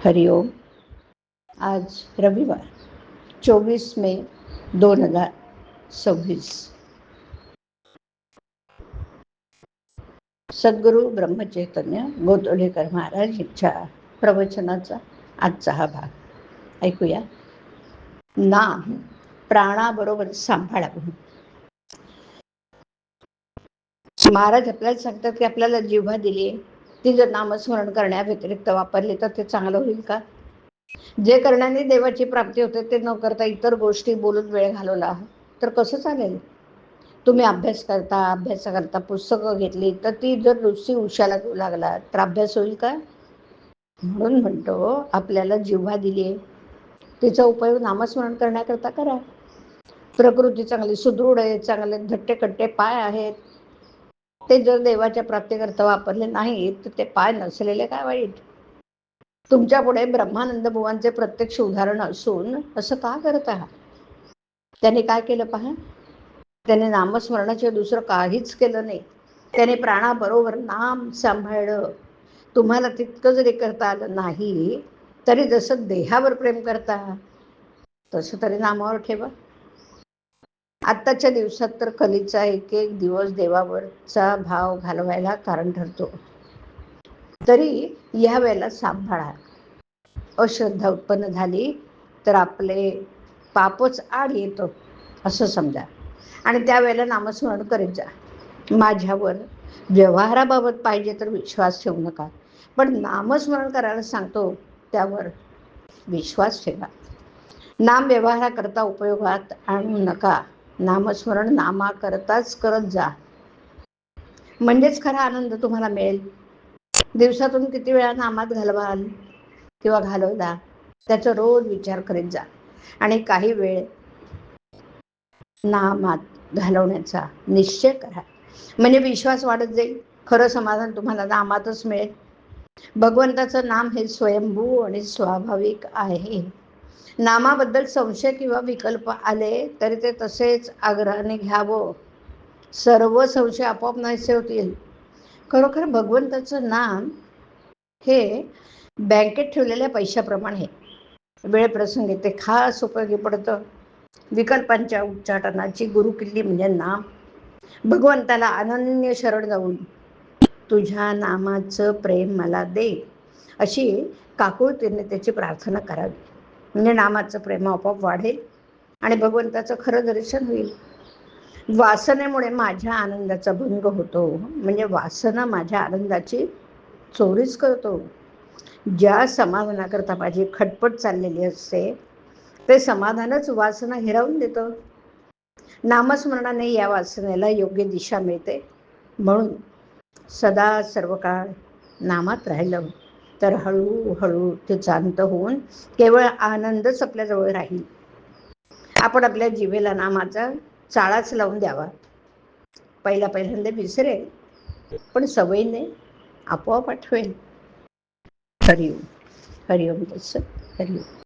हरिओम. आज रविवार 24 मे 2026. सद्गुरू ब्रह्मचैतन्य गोतोलेकर महाराज यांच्या प्रवचनाचा आजचा हा भाग ऐकूया. नाम प्राणाबरोबर सांभाळावं. महाराज आपल्याला सांगतात की आपल्याला जिव्हा दिली आहे, ती जर नामस्मरण करण्याव्यतिरिक्त वापरली तर ते चांगलं होईल का? जे करण्याने देवाची प्राप्ती होते ते न करता इतर गोष्टी बोलून वेळ घालवला तर कसं चालेल? तुम्ही अभ्यास करता पुस्तकं घेतली तर ती जर नुसती उशाला घेऊ लागला तर अभ्यास होईल का? म्हणून म्हणतो आपल्याला जिव्हा दिली आहे, तिचा उपयोग नामस्मरण करण्याकरता करा. प्रकृती चांगली सुदृढ आहे, चांगले धट्टे पाय आहेत, ते जर देवाच्या प्राप्तीकरता वापरले नाही तर ते पाय नसलेले काय वाईट? तुमच्या पुढे ब्रह्मानंद बुवांचे प्रत्यक्ष उदाहरण असून असं का करत आहात? त्याने काय केलं पहा. त्याने नामस्मरणाचे दुसरं काहीच केलं नाही. त्याने प्राणाबरोबर नाम सांभाळलं. तुम्हाला तितकं जरी करता आलं नाही तरी जसं देहावर प्रेम करता तसं तरी नामावर ठेवा. आत्ताच्या दिवसात तर कलीचा एक एक दिवस देवावरचा भाव घालवायला कारण ठरतो. तरी या वेळेला सांभाळा. अश्रद्धा उत्पन्न झाली तर आपले पापच आड येतं असं समजा आणि त्यावेळेला नामस्मरण करीत जा. माझ्यावर व्यवहाराबाबत पाहिजे तर विश्वास ठेवू नका, पण नामस्मरण करायला सांगतो त्यावर विश्वास ठेवा. नाम व्यवहाराकरता उपयोगात आणू नका. नामस्मरण नामाकरताच करत जा, म्हणजेच खरा आनंद तुम्हाला मिळेल. दिवसातून किती वेळा नामात घालवाल किंवा घालवला त्याचा रोज विचार करीत जा आणि काही वेळ नामात घालवण्याचा निश्चय करा. म्हणजे विश्वास वाढत जाईल. खरं समाधान तुम्हाला नामातच मिळेल. भगवंताचं नाम हे स्वयंभू आणि स्वाभाविक आहे. नामाबद्दल संशय किंवा विकल्प आले तरी ते तसेच आग्रहाने घ्यावं. सर्व संशय आपोआप नाहीसे होतील. खरोखर भगवंताचं नाम हे बँकेत ठेवलेल्या पैशाप्रमाणे वेळ प्रसंगी ते खास उपयोगी पडतं. विकल्पांच्या उच्चाटनाची गुरुकिल्ली म्हणजे नाम. भगवंताला अनन्य शरण जाऊन तुझ्या नामाचं प्रेम मला दे अशी काकुळतीने त्याची प्रार्थना करावी. म्हणजे नामाचं प्रेम आपोआप वाढेल आणि भगवंताचं खरं दर्शन होईल. वासनेमुळे माझ्या आनंदाचा भंग होतो, म्हणजे वासना माझ्या आनंदाची चोरीच करतो. ज्या समाधानाकरता माझी खटपट चाललेली असते ते समाधानच वासना हिरावून देतं. नामस्मरणाने या वासनेला योग्य दिशा मिळते. म्हणून सदा सर्व काळ नामात राहिलं तर हळूहळू ते शांत होऊन केवळ आनंदच आपल्याजवळ राहील. आपण आपल्या जिभेला नामाचा चाळाच लावून द्यावा. पहिल्यांदा विसरेल, पण सवयीने आपोआप आठवेल. हरिओम. हरिओम तत्सत. हरिओम.